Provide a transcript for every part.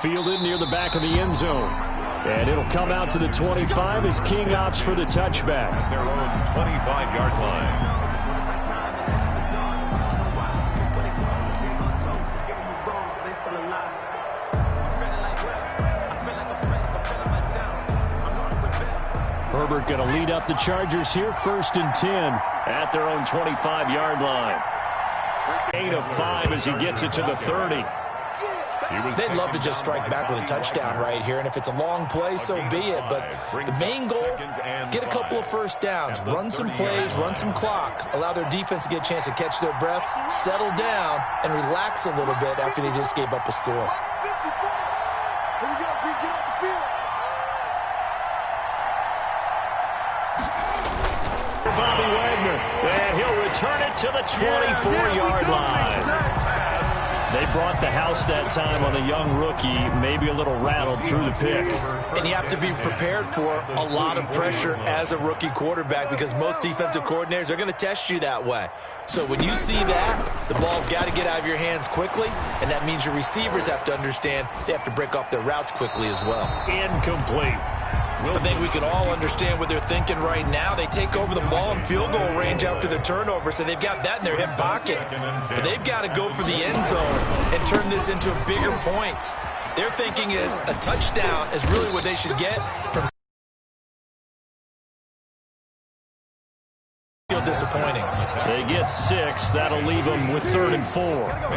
fielded near the back of the end zone. And it'll come out to the 25 as King opts for the touchback. At their own 25-yard line. Herbert going to lead up the Chargers here, 1st and 10 at their own 25-yard line. Gain of 5 as he gets it to the 30. They'd love to just strike back with a touchdown right here, and if it's a long play, so be it. But the main goal, get a couple of first downs, run some plays, run some clock, allow their defense to get a chance to catch their breath, settle down, and relax a little bit after they just gave up a score. Bobby Wagner, and he'll return it to the 24-yard line. They brought the house that time on a young rookie, maybe a little rattled through the pick. And you have to be prepared for a lot of pressure as a rookie quarterback because most defensive coordinators are going to test you that way. So when you see that, the ball's got to get out of your hands quickly, and that means your receivers have to understand they have to break off their routes quickly as well. Incomplete. I think we can all understand what they're thinking right now. They take over the ball in field goal range after the turnover, so they've got that in their hip pocket. But they've got to go for the end zone and turn this into bigger points. Their thinking is a touchdown is really what they should get from disappointing. They get 6. That'll leave them with 3rd and 4.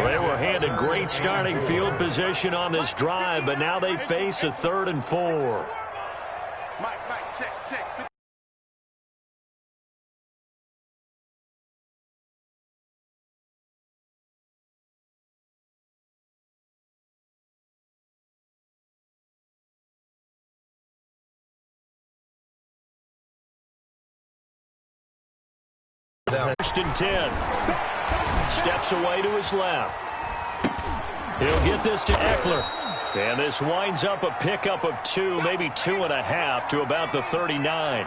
They were handed great starting field position on this drive, but now they face a 3rd and 4. Mike, check. First and 10. Steps away to his left. He'll get this to Eckler. And this winds up a pickup of 2, maybe 2.5 to about the 39.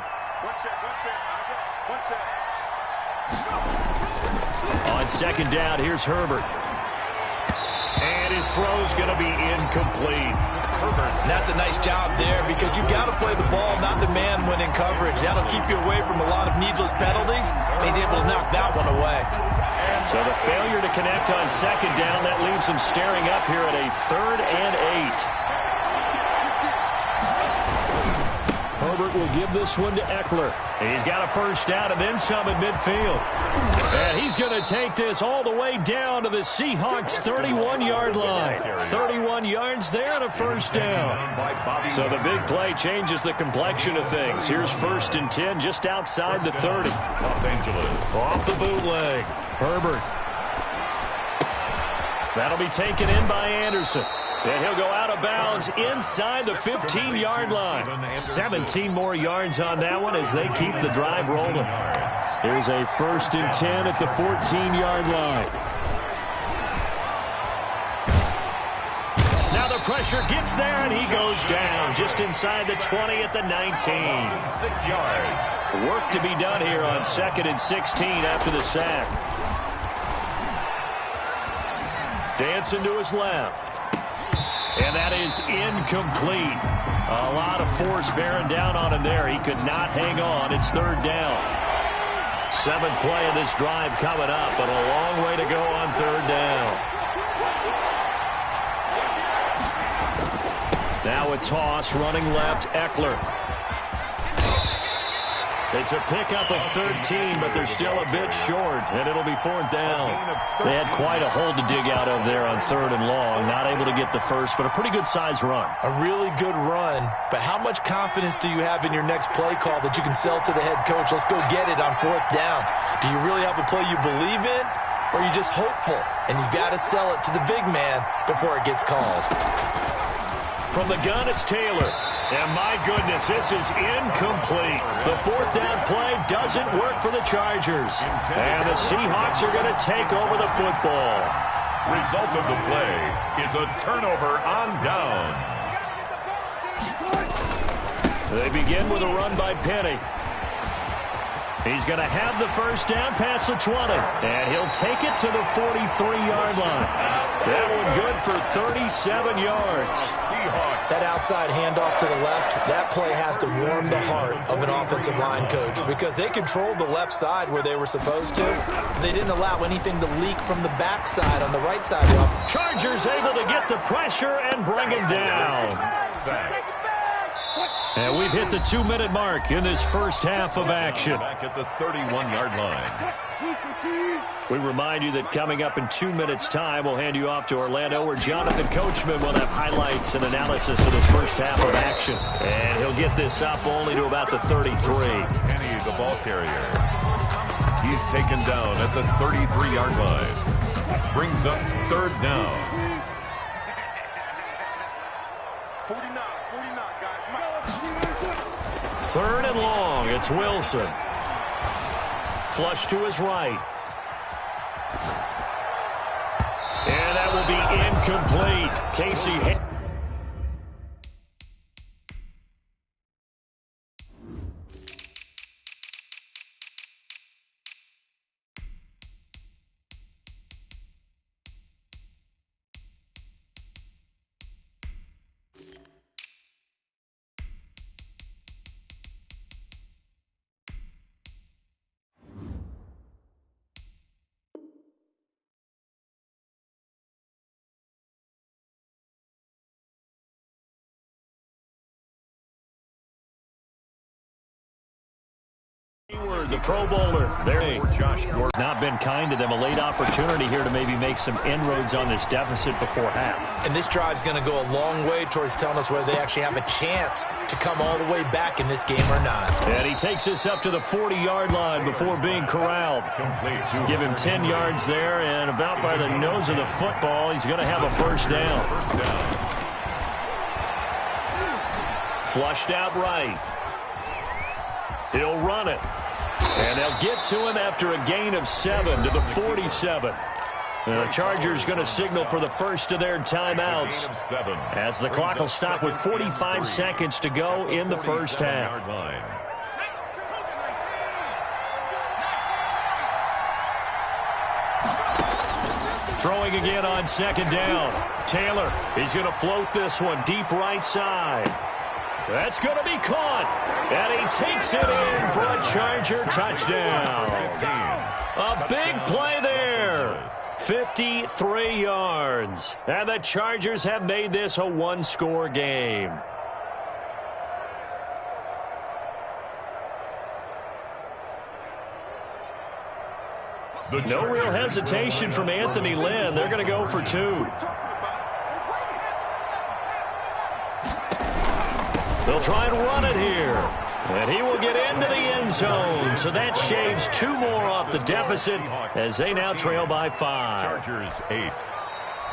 On second down, here's Herbert. And his throw's going to be incomplete. And that's a nice job there because you've got to play the ball, not the man when in coverage. That'll keep you away from a lot of needless penalties, and he's able to knock that one away. So the failure to connect on second down, that leaves him staring up here at a 3rd and 8. Herbert will give this one to Eckler. He's got a first down and then some at midfield. And he's going to take this all the way down to the Seahawks' 31-yard line. 31 yards there and a first down. So the big play changes the complexion of things. Here's 1st and 10 just outside the 30. Los Angeles. Off the bootleg. Herbert. That'll be taken in by Anderson. And he'll go out of bounds inside the 15-yard line. 17 more yards on that one as they keep the drive rolling. Here's a 1st and 10 at the 14-yard line. Now the pressure gets there, and he goes down just inside the 20 at the 19. 6 yards. Work to be done here on 2nd and 16 after the sack. Dancing to his left. And that is incomplete. A lot of force bearing down on him there. He could not hang on. It's 3rd down. 7th play of this drive coming up, but a long way to go on 3rd down. Now a toss, running left, Eckler. It's a pickup of 13, but they're still a bit short, and it'll be 4th down. They had quite a hole to dig out of there on 3rd and long. Not able to get the first, but a pretty good-sized run. A really good run, but how much confidence do you have in your next play call that you can sell to the head coach? Let's go get it on 4th down. Do you really have a play you believe in, or are you just hopeful? And you got to sell it to the big man before it gets called. From the gun, it's Taylor. And my goodness, this is incomplete. The 4th down play doesn't work for the Chargers. And the Seahawks are going to take over the football. Result of the play is a turnover on downs. They begin with a run by Penny. He's going to have the first down past the 20. And he'll take it to the 43-yard line. That one good for 37 yards. That outside handoff to the left, that play has to warm the heart of an offensive line coach because they controlled the left side where they were supposed to. They didn't allow anything to leak from the backside on the right side of the offense. Chargers able to get the pressure and bring him down. And we've hit the 2-minute mark in this first half of action. Back at the 31-yard line. We remind you that coming up in 2 minutes' time, we'll hand you off to Orlando, where Jonathan Coachman will have highlights and analysis of this first half of action. And he'll get this up only to about the 33. Kenny, the ball carrier. He's taken down at the 33-yard line. Brings up third down. 49, guys. Third and long. It's Wilson. Flush to his right. And that will be incomplete. Casey. The Pro Bowler. They're not been kind to them. A late opportunity here to maybe make some inroads on this deficit before half. And this drive's going to go a long way towards telling us whether they actually have a chance to come all the way back in this game or not. And he takes us up to the 40-yard line before being corralled. Give him 10 yards there, and about by the nose of the football, he's going to have a first down. Flushed out right. He'll run it. And they'll get to him after a gain of 7 to the 47. The Chargers going to signal for the first of their timeouts as the clock will stop with 45 seconds to go in the first half. Throwing again on second down. Taylor, he's going to float this one deep right side. That's going to be caught. And he takes it in for a Charger touchdown. A big play there. 53 yards. And the Chargers have made this a one-score game. No real hesitation from Anthony Lynn. They're going to go for 2. They'll try and run it here. And he will get into the end zone. So that shaves 2 more off the deficit as they now trail by 5. Chargers 8.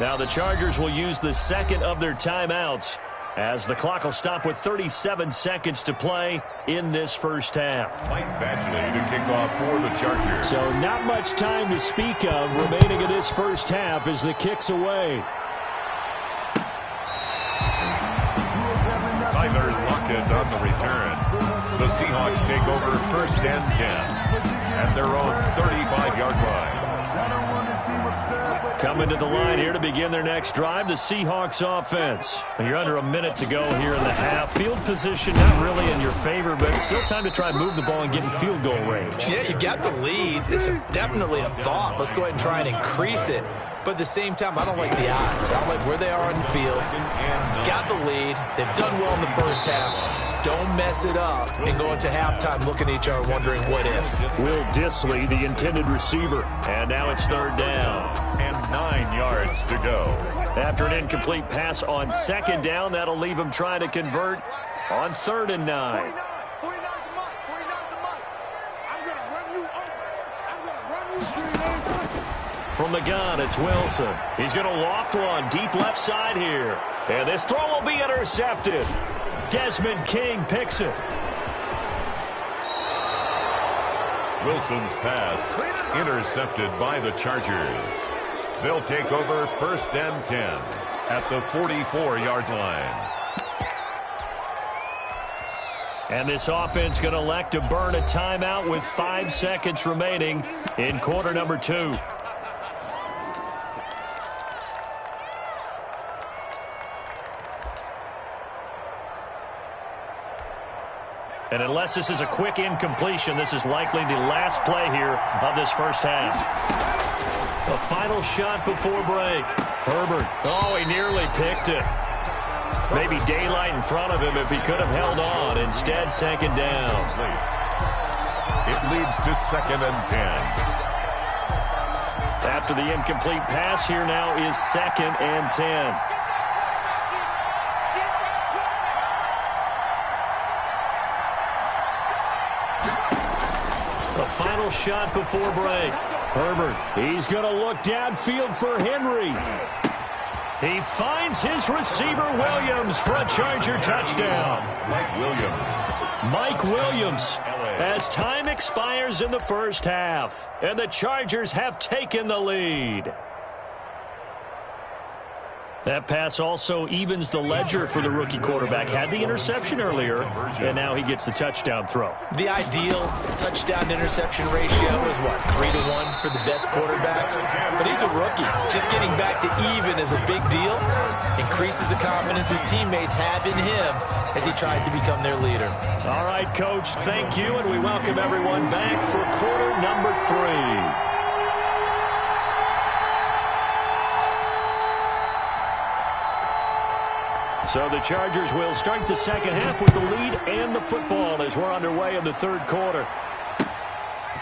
Now the Chargers will use the second of their timeouts as the clock will stop with 37 seconds to play in this first half. Mike Badgley to kick off for the Chargers. So not much time to speak of remaining in this first half as the kick's away. Tyler Lockett on the return. The Seahawks take over first and 10 at their own 35-yard line. Coming to the line here to begin their next drive, the Seahawks offense. You're under a minute to go here in the half. Field position not really in your favor, but still time to try and move the ball and get in field goal range. Yeah, you got the lead. It's definitely a thought. Let's go ahead and try and increase it. But at the same time, I don't like the odds. I don't like where they are on the field. Got the lead. They've done well in the first half. Don't mess it up and go into halftime looking at each other wondering what if. Will Disley, the intended receiver. And now it's third down. And 9 yards to go. After an incomplete pass on second down, that'll leave him trying to convert on 3rd and 9. From the gun, it's Wilson. He's going to loft one deep left side here. And this throw will be intercepted. Desmond King picks it. Wilson's pass intercepted by the Chargers. They'll take over first and 10 at the 44-yard line. And this offense going to elect to burn a timeout with 5 seconds remaining in quarter number 2. And unless this is a quick incompletion, this is likely the last play here of this first half. A final shot before break. Herbert. Oh, he nearly picked it. Maybe daylight in front of him if he could have held on. Instead, second down. It leads to 2nd and 10. After the incomplete pass, here now is 2nd and 10. A final shot before break. Herbert, he's going to look downfield for Henry. He finds his receiver, Williams, for a Charger touchdown. Mike Williams, as time expires in the first half, and the Chargers have taken the lead. That pass also evens the ledger for the rookie quarterback. Had the interception earlier, and now he gets the touchdown throw. The ideal touchdown-interception ratio is, what, 3-to-1 for the best quarterbacks? But he's a rookie. Just getting back to even is a big deal. Increases the confidence his teammates have in him as he tries to become their leader. All right, Coach, thank you, and we welcome everyone back for quarter number 3. So the Chargers will start the second half with the lead and the football as we're underway in the third quarter.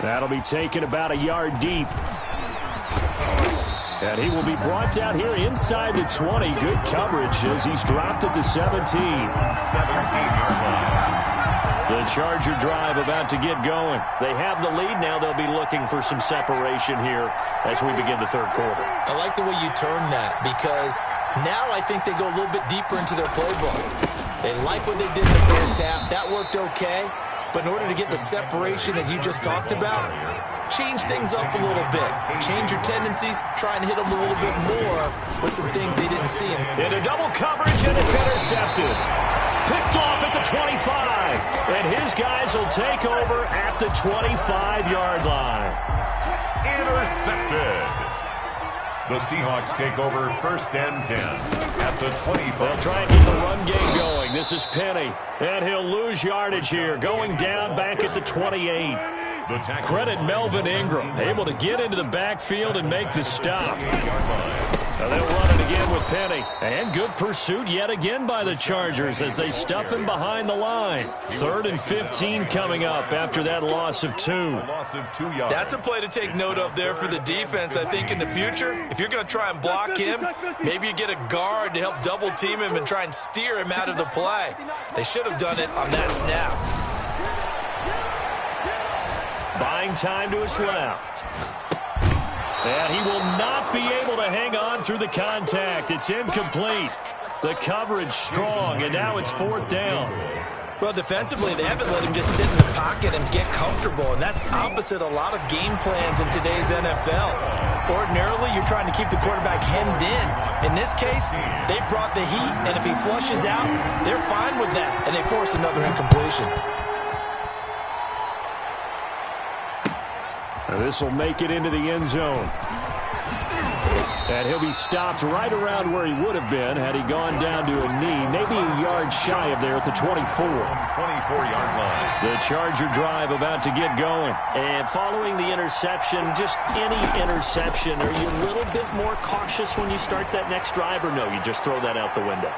That'll be taken about a yard deep. And he will be brought down here inside the 20. Good coverage as he's dropped at the 17. 17-yard line. The Charger drive about to get going. They have the lead now. They'll be looking for some separation here as we begin the third quarter. I like the way you turn that because now I think they go a little bit deeper into their playbook. They like what they did in the first half. That worked okay. But in order to get the separation that you just talked about, change things up a little bit. Change your tendencies. Try and hit them a little bit more with some things they didn't see. Into double coverage, and it's intercepted. Picked off at the 25. And his guys will take over at the 25-yard line. Intercepted. The Seahawks take over 1st and 10 at the 25. They'll try and get the run game going. This is Penny. And he'll lose yardage here. Going down back at the 28. Credit Melvin Ingram. Able to get into the backfield and make the stop. Now they'll run it again with Penny. And good pursuit yet again by the Chargers as they stuff him behind the line. 3rd and 15 coming up after that loss of 2. That's a play to take note of there for the defense. I think in the future, if you're going to try and block him, maybe you get a guard to help double team him and try and steer him out of the play. They should have done it on that snap. Buying time to his left. And he will not be able to hang on through the contact. It's incomplete. The coverage strong, and now it's 4th down. Well, defensively, they haven't let him just sit in the pocket and get comfortable, and that's opposite a lot of game plans in today's NFL. Ordinarily, you're trying to keep the quarterback hemmed in. In this case, they brought the heat, and if he flushes out, they're fine with that, and they force another incompletion. This will make it into the end zone. And he'll be stopped right around where he would have been had he gone down to a knee, maybe a yard shy of there at the 24. 24-yard line. The Charger drive about to get going. And following the interception, just any interception, are you a little bit more cautious when you start that next drive, or no, you just throw that out the window?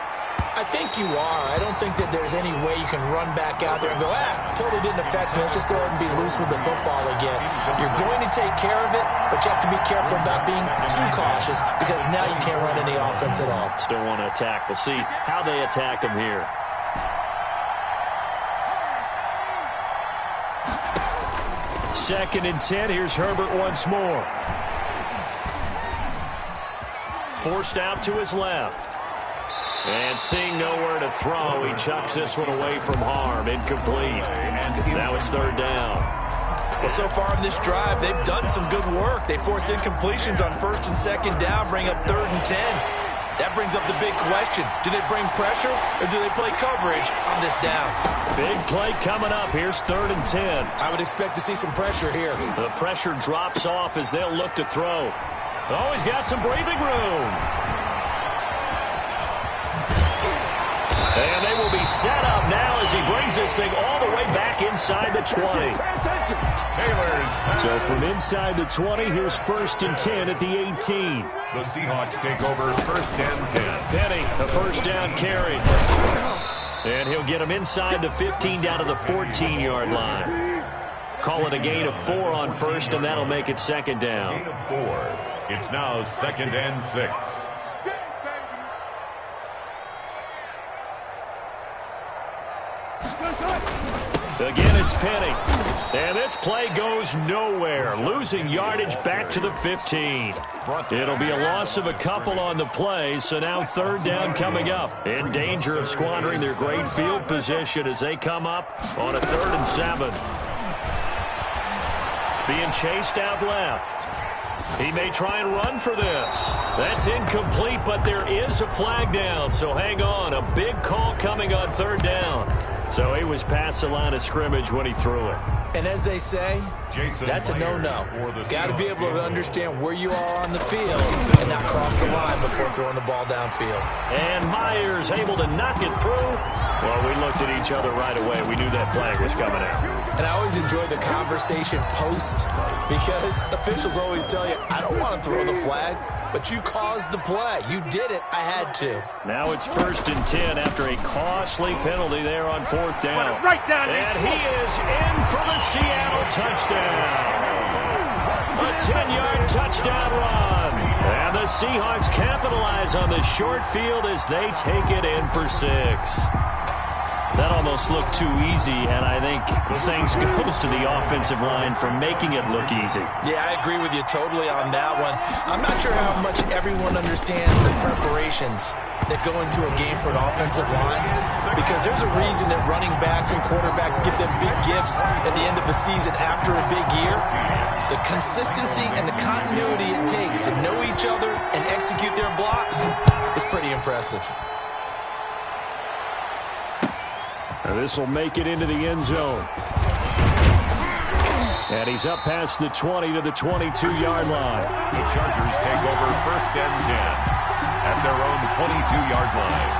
I think you are. I don't think that there's any way you can run back out there and go, totally didn't affect me. Let's just go ahead and be loose with the football again. You're going to take care of it, but you have to be careful about being too cautious because now you can't run any offense at all. Still want to attack. We'll see how they attack him here. Second and 10. Here's Herbert once more. Forced out to his left. And seeing nowhere to throw, he chucks this one away from harm. Incomplete. And now it's 3rd down. Well, so far in this drive, they've done some good work. They force incompletions on 1st and 2nd down, bring up 3rd and 10. That brings up the big question. Do they bring pressure or do they play coverage on this down? Big play coming up. Here's 3rd and 10. I would expect to see some pressure here. The pressure drops off as they'll look to throw. Oh, he's got some breathing room. And they will be set up now as he brings brings this thing all the way back inside the 20. So from inside the 20, here's 1st and 10 at the 18. The Seahawks take over 1st and 10. Penny, a first down carry. And he'll get him inside the 15 down to the 14-yard line. Call it a gain of 4 on 1st, and that'll make it 2nd down. Gain of 4. It's now 2nd and 6. Again, it's Penny. And this play goes nowhere. Losing yardage back to the 15. It'll be a loss of a couple on the play, so now 3rd down coming up. In danger of squandering their great field position as they come up on a 3rd and 7. Being chased out left. He may try and run for this. That's incomplete, but there is a flag down, so hang on. A big call coming on 3rd down. So he was past the line of scrimmage when he threw it. And as they say, that's a no-no. Got to be able to understand where you are on the field and not cross the line before throwing the ball downfield. And Myers able to knock it through. Well, we looked at each other right away. We knew that flag was coming out. And I always enjoy the conversation post because officials always tell you, I don't want to throw the flag, but you caused the play. You did it. I had to. Now it's 1st and 10 after a costly penalty there on 4th down. Right down. And he is in for the Seattle touchdown. A 10-yard touchdown run. And the Seahawks capitalize on the short field as they take it in for 6. That almost looked too easy, and I think thanks goes to the offensive line for making it look easy. Yeah, I agree with you totally on that one. I'm not sure how much everyone understands the preparations that go into a game for an offensive line, because there's a reason that running backs and quarterbacks give them big gifts at the end of the season after a big year. The consistency and the continuity it takes to know each other and execute their blocks is pretty impressive. Now this will make it into the end zone. And he's up past the 20 to the 22-yard line. The Chargers take over 1st and 10 at their own 22-yard line.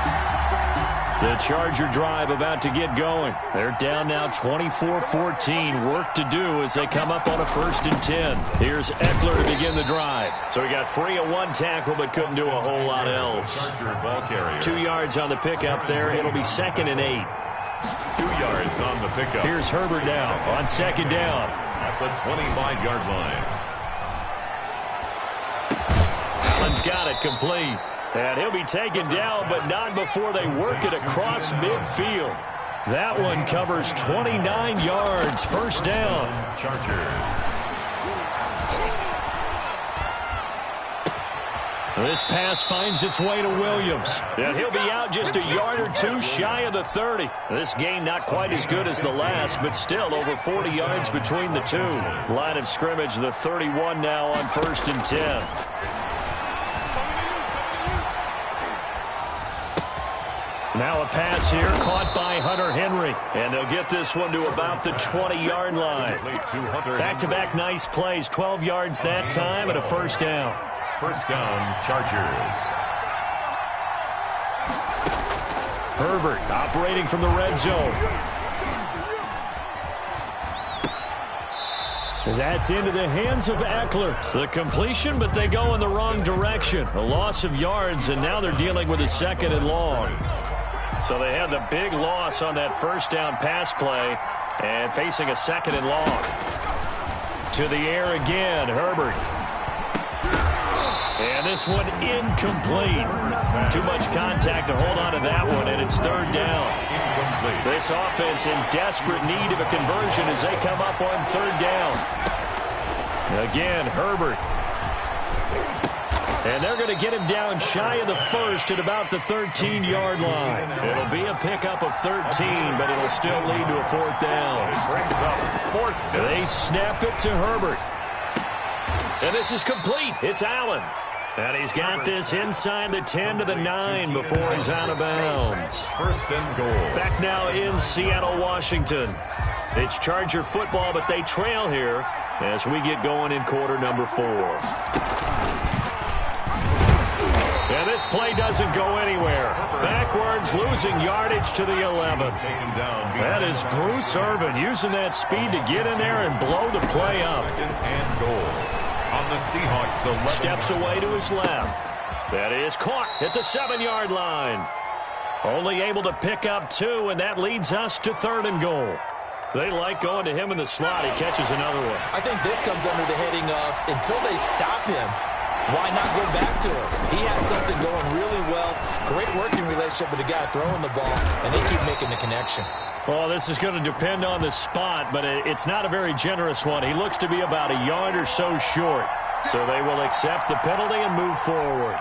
The Charger drive about to get going. They're down now 24-14. Work to do as they come up on a 1st and 10. Here's Eckler to begin the drive. So he got free of 1 tackle but couldn't do a whole lot else. Charger ball carrier. 2 yards on the pickup there. It'll be 2nd and 8. 2 yards on the pickup. Here's Herbert now on 2nd down. At the 25-yard line. Allen's got it complete. And he'll be taken down, but not before they work it across midfield. That one covers 29 yards. 1st down. Chargers. This pass finds its way to Williams. And he'll be out just a yard or 2 shy of the 30. This game not quite as good as the last, but still over 40 yards between the two. Line of scrimmage, the 31 now on 1st and 10. Now a pass here caught by Hunter Henry. And they'll get this one to about the 20-yard line. Back-to-back nice plays. 12 yards that time and a 1st down. 1st down, Chargers. Herbert operating from the red zone. That's into the hands of Eckler. The completion, but they go in the wrong direction. A loss of yards, and now they're dealing with a 2nd and long. So they had the big loss on that 1st down pass play and facing a 2nd and long. To the air again, Herbert. And this one incomplete. Too much contact to hold on to that one, and it's 3rd down. This offense in desperate need of a conversion as they come up on 3rd down. Again, Herbert. And they're going to get him down shy of the 1st at about the 13-yard line. It'll be a pickup of 13, but it'll still lead to a 4th down. They snap it to Herbert. And this is complete. It's Allen. And he's got this inside the 10 to the 9 before he's out of bounds. 1st and goal. Back now in Seattle, Washington. It's Charger football, but they trail here as we get going in quarter number 4. And this play doesn't go anywhere. Backwards, losing yardage to the 11. That is Bruce Irvin using that speed to get in there and blow the play up. And goal on the Seahawks 11. Steps away to his left. That is caught at the 7-yard line. Only able to pick up 2, and that leads us to 3rd and goal. They like going to him in the slot. He catches another one. I think this comes under the heading of, until they stop him, why not go back to him? He has something going really well. Great working relationship with the guy throwing the ball, and they keep making the connection. Well, this is going to depend on the spot, but it's not a very generous one. He looks to be about a yard or so short. So they will accept the penalty and move forward.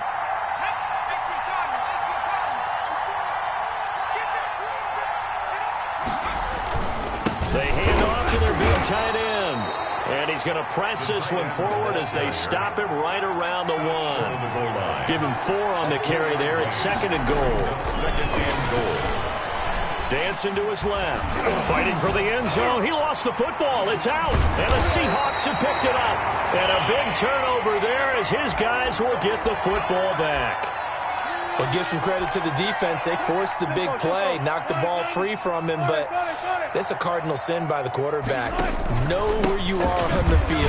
They hand off to their big tight end. And he's going to press this one forward as they stop him right around the 1. Give him 4 on the carry there. It's 2nd and goal. 2nd and goal. Dancing to his left. Fighting for the end zone. He lost the football. It's out. And the Seahawks have picked it up. And a big turnover there as his guys will get the football back. Well, give some credit to the defense. They forced the big play, knocked the ball free from him, but that's a cardinal sin by the quarterback. Know where you are on the field,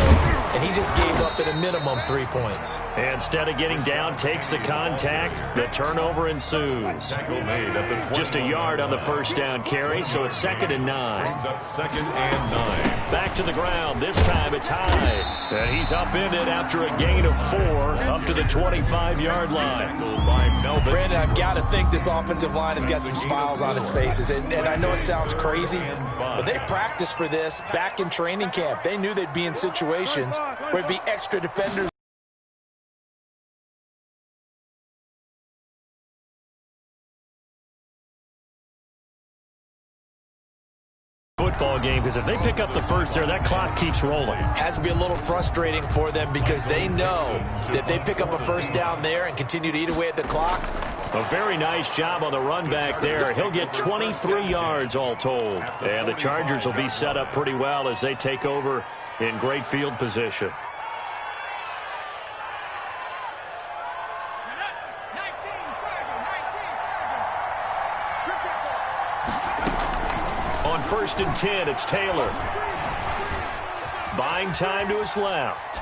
and he just gave up at a minimum 3 points. And instead of getting down, takes the contact. The turnover ensues. Just a yard on the first down carry, so it's 2nd and 9. Brings up 2nd and 9. Back to the ground. This time it's high. And he's upended after a gain of 4 up to the 25-yard line. Brandon, I've got to think this offensive line has got some smiles on its faces. And I know it sounds crazy, but they practiced for this back in training camp. They knew they'd be in situations where it'd be extra defenders. Football game, because if they pick up the first there, that clock keeps rolling. Has to be a little frustrating for them because they know that they pick up a first down there and continue to eat away at the clock. A very nice job on the run back there. He'll get 23 yards all told. And the Chargers will be set up pretty well as they take over in great field position. On 1st and 10, it's Taylor. Buying time to his left.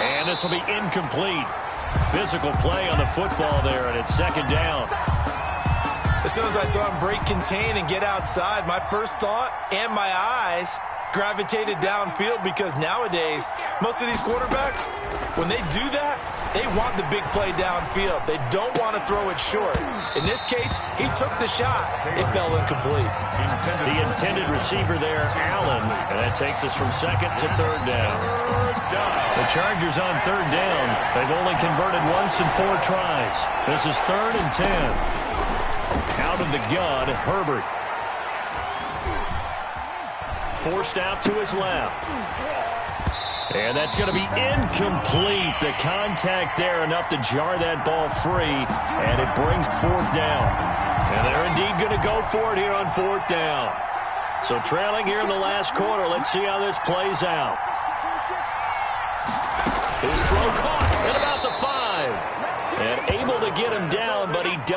And this will be incomplete. Physical play on the football there, and it's 2nd down. As soon as I saw him break contain and get outside, my first thought and my eyes gravitated downfield because nowadays, most of these quarterbacks, when they do that, they want the big play downfield. They don't want to throw it short. In this case, he took the shot. It fell incomplete. The intended receiver there, Allen, and that takes us from 2nd to 3rd down. The Chargers on 3rd down. They've only converted once in 4 tries. This is 3rd and 10. Out of the gun, Herbert. Forced out to his left. And that's going to be incomplete. The contact there enough to jar that ball free, and it brings 4th down. And they're indeed going to go for it here on 4th down. So trailing here in the last quarter, let's see how this plays out. His throw caught at about the 5. And able to get him down, but he does.